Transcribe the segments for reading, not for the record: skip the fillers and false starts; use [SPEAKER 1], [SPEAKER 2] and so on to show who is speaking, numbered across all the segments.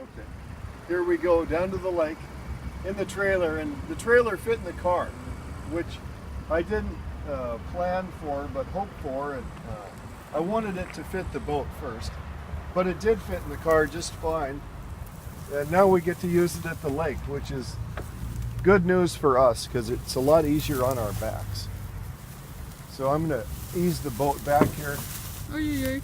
[SPEAKER 1] Okay. Here we go down to the lake in the trailer, and the trailer fit in the car, which I didn't plan for but hoped for, and I wanted it to fit the boat first, but it did fit in the car just fine. And now we get to use it at the lake, which is good news for us because it's a lot easier on our backs. So I'm going to ease the boat back here.
[SPEAKER 2] Oy.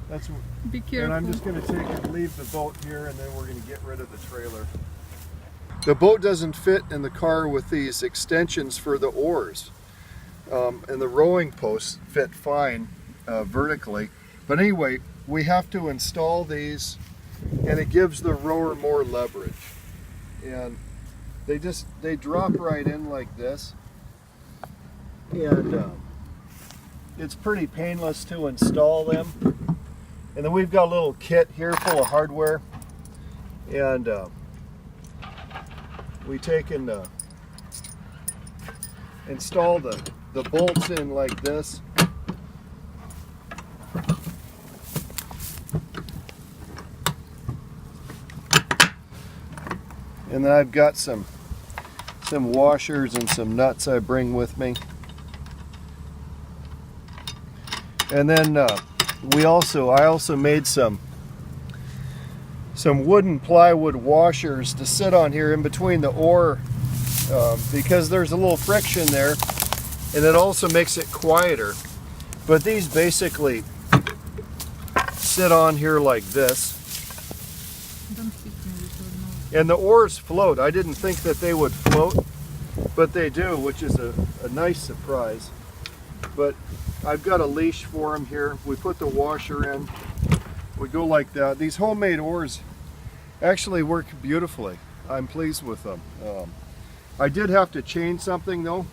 [SPEAKER 1] That's
[SPEAKER 2] Be careful.
[SPEAKER 1] And I'm just going to leave the boat here, and then we're going to get rid of the trailer. The boat doesn't fit in the car with these extensions for the oars. And the rowing posts fit fine vertically. But anyway, we have to install these, and it gives the rower more leverage. And they drop right in like this. And it's pretty painless to install them. And then we've got a little kit here full of hardware, and we take and install the bolts in like this. And then I've got some washers and some nuts I bring with me. And then I also made some wooden plywood washers to sit on here in between the oar because there's a little friction there, and it also makes it quieter. But these basically sit on here like this, and the oars float. I didn't think that they would float, but they do, which is a nice surprise. But I've got a leash for them here. We put the washer in. We go like that. These homemade oars actually work beautifully. I'm pleased with them. I did have to change something though.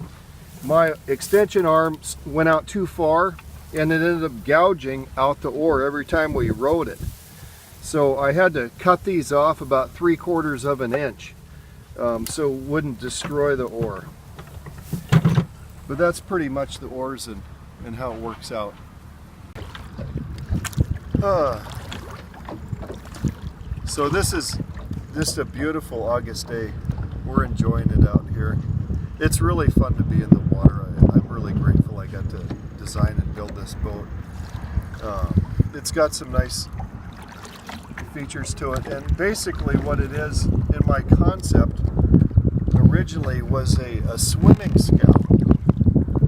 [SPEAKER 1] My extension arms went out too far, and it ended up gouging out the oar every time we rode it. So I had to cut these off about 3/4 of an inch so it wouldn't destroy the oar. But that's pretty much the oars and how it works out. So this is just a beautiful August day. We're enjoying it out here. It's really fun to be in the water. I'm really grateful I got to design and build this boat. It's got some nice features to it, and basically what it is in my concept originally was a swimming scow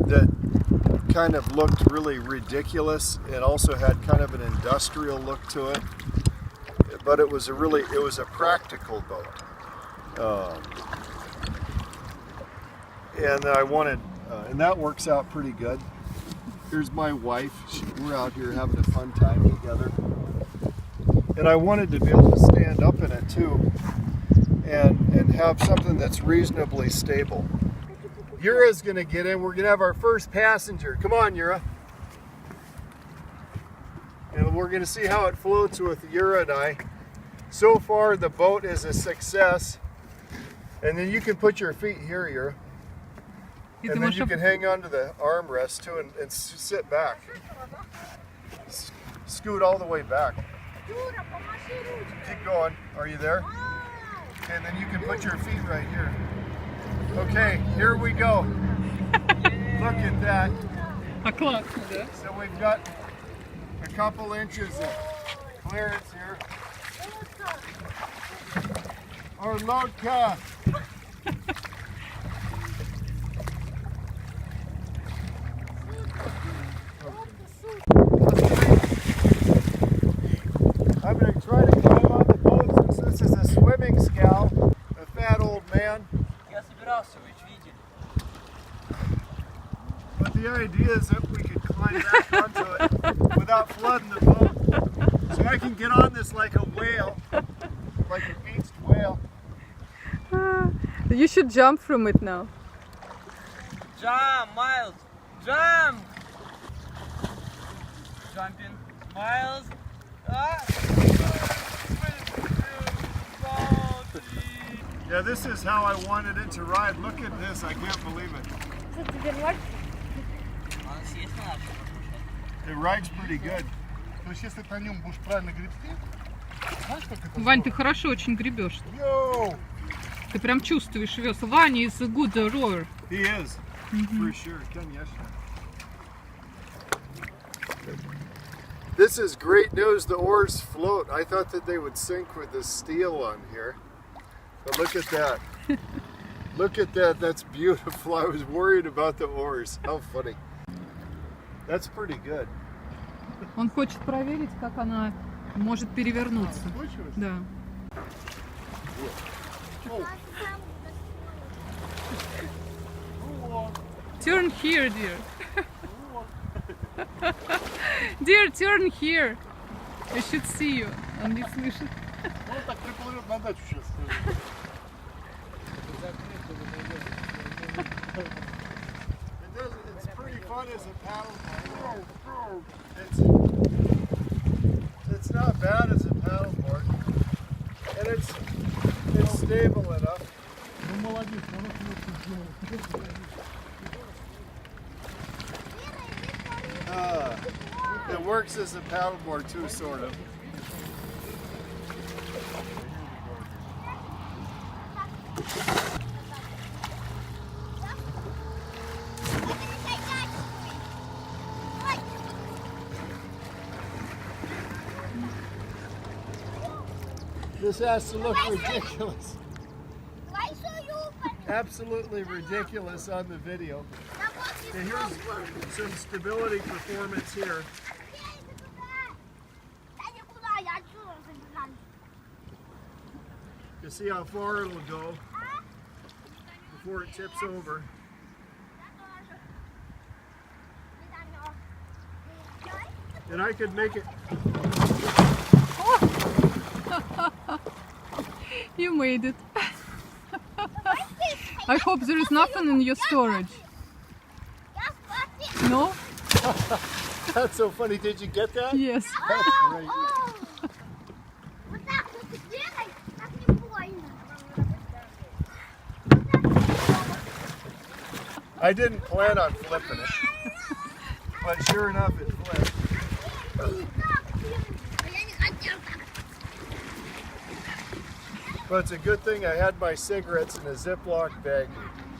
[SPEAKER 1] that kind of looked really ridiculous and also had kind of an industrial look to it, but it was a practical boat, and I wanted and that works out pretty good. Here's my wife. We're out here having a fun time together, and I wanted to be able to stand up in it too and have something that's reasonably stable. Yura's going to get in. We're going to have our first passenger. Come on, Yura. And we're going to see how it floats with Yura and I. So far, the boat is a success. And then you can put your feet here, Yura. And then you can hang on to the armrest too and sit back. Scoot all the way back. Keep going. Are you there? Okay, and then you can put your feet right here. Okay, here we go. Look at that. So we've got a couple inches of clearance here. Or loadka. I'm going to try to climb on the boat since this is a swimming scow, a fat old man. But the idea is that we could climb back onto it without flooding the boat. So I can get on this like a whale, like a beached whale.
[SPEAKER 2] You should jump from it now.
[SPEAKER 3] Jump, Miles! Jump! Jumping, Miles!
[SPEAKER 1] Yeah, this is how I wanted it to ride. Look at this, I can't believe it. It rides pretty good.
[SPEAKER 4] То есть если ты на нем будешь правильно гребсти, Знаешь, как это
[SPEAKER 2] Вань, ты
[SPEAKER 4] здорово?
[SPEAKER 2] хорошо очень гребешь.
[SPEAKER 4] Йоу!
[SPEAKER 2] Ты прям чувствуешь вес. Ваня is a good rower.
[SPEAKER 1] He is, for sure. Конечно. This is great news. The oars float. I thought that they would sink with the steel on here. But look at that. Look at that. That's beautiful. I was worried about the oars. How funny. That's pretty good.
[SPEAKER 2] Он хочет проверить, как она может перевернуться.
[SPEAKER 1] Устойчивость?
[SPEAKER 2] Да. Turn here, dear. Dear, turn here. I should see you. Он не слышит.
[SPEAKER 4] Ну, так приплывет на дачу сейчас.
[SPEAKER 1] It's pretty fun as a paddleboard. It's not bad as a paddleboard, and it's stable enough.
[SPEAKER 4] Ну, молодец, она все
[SPEAKER 1] It works as a paddleboard too, sort of. This has to look ridiculous. Absolutely ridiculous on the video. Okay, here's some stability performance here. You see how far it'll go before it tips over. And I could make it.
[SPEAKER 2] You made it. I hope there is nothing in your storage. No?
[SPEAKER 1] That's so funny. Did you get that?
[SPEAKER 2] Yes.
[SPEAKER 1] That's great. I didn't plan on flipping it, but sure enough, it flipped. But it's a good thing I had my cigarettes in a Ziploc bag.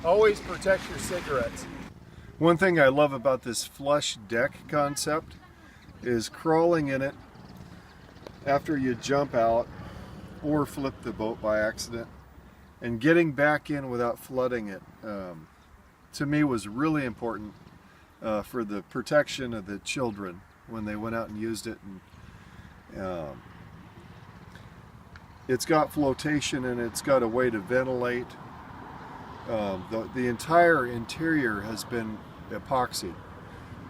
[SPEAKER 1] Always protect your cigarettes. One thing I love about this flush deck concept is crawling in it after you jump out or flip the boat by accident and getting back in without flooding it. To me was really important for the protection of the children when they went out and used it. And it's got flotation and it's got a way to ventilate. The entire interior has been epoxied,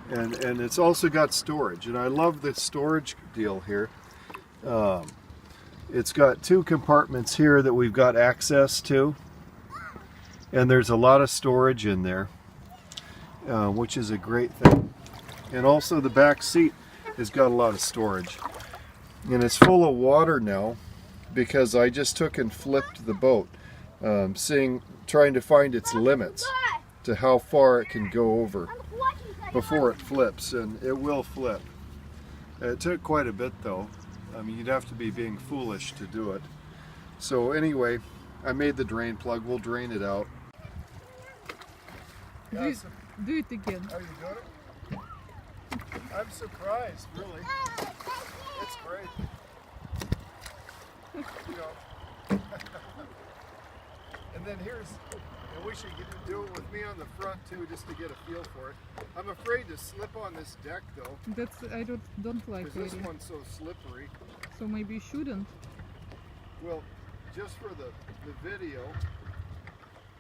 [SPEAKER 1] and it's also got storage, and I love the storage deal here. It's got two compartments here that we've got access to, and there's a lot of storage in there, which is a great thing. And also the back seat has got a lot of storage, and it's full of water now because I just took and flipped the boat, trying to find its limits to how far it can go over before it flips, and it will flip. It took quite a bit though. I mean, you'd have to be being foolish to do it. So anyway, I made the drain plug. We'll drain it out.
[SPEAKER 2] Do it again.
[SPEAKER 1] Are you doing it? I'm surprised, really. It's great. You know. And then and we should do it with me on the front too, just to get a feel for it. I'm afraid to slip on this deck though,
[SPEAKER 2] I don't like
[SPEAKER 1] because this
[SPEAKER 2] really.
[SPEAKER 1] one's so slippery.
[SPEAKER 2] So maybe you shouldn't.
[SPEAKER 1] Well, just for the video,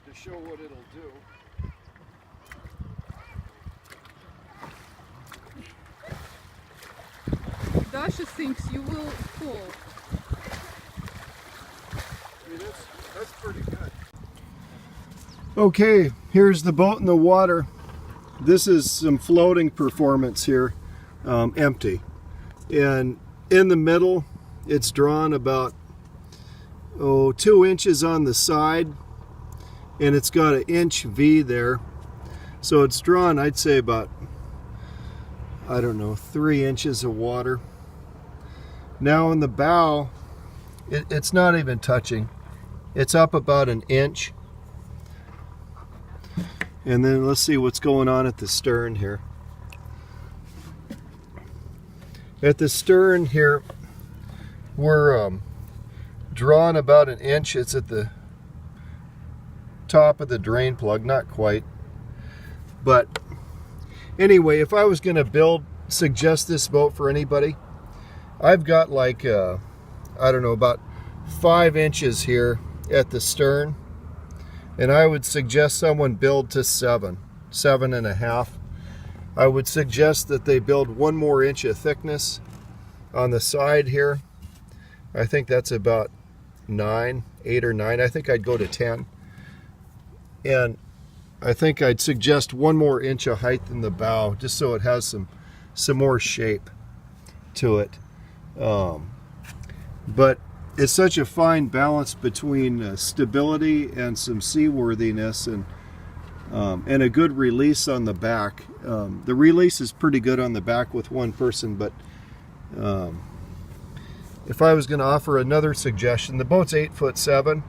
[SPEAKER 1] to show what it'll do.
[SPEAKER 2] Dasha thinks you will fall.
[SPEAKER 1] I mean, that's pretty good. Okay, here's the boat in the water. This is some floating performance here, empty. And in the middle, it's drawn about 2 inches on the side, and it's got an inch V there. So it's drawn, I'd say about, I don't know, 3 inches of water. Now in the bow, It's not even touching. It's up about an inch. And then let's see what's going on at the stern here. At the stern here, we're drawn about an inch. It's at the top of the drain plug, not quite. But anyway, if I was going to suggest this boat for anybody, I've got like, I don't know, about 5 inches here at the stern. And I would suggest someone build to 7.5. I would suggest that they build 1 more inch of thickness on the side here. I think that's about 8 or 9. I think I'd go to 10. And I think I'd suggest 1 more inch of height in the bow, just so it has some more shape to it. But it's such a fine balance between stability and some seaworthiness, and a good release on the back. The release is pretty good on the back with 1 person, but if I was going to offer another suggestion, the boat's 8'7".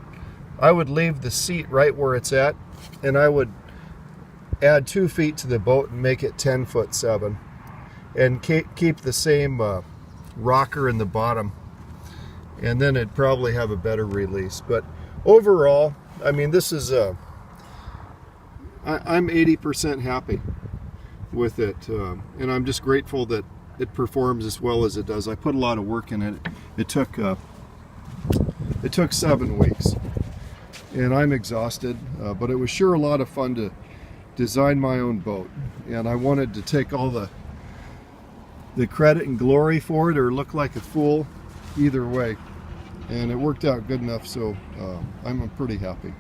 [SPEAKER 1] I would leave the seat right where it's at, and I would add 2 feet to the boat and make it 10'7", and keep the same rocker in the bottom, and then it'd probably have a better release. But overall, I mean, this is I'm 80% happy with it, and I'm just grateful that it performs as well as it does. I put a lot of work in it. It took 7 weeks, and I'm exhausted, but it was sure a lot of fun to design my own boat, and I wanted to take all the credit and glory for it, or look like a fool either way, and it worked out good enough, so I'm pretty happy.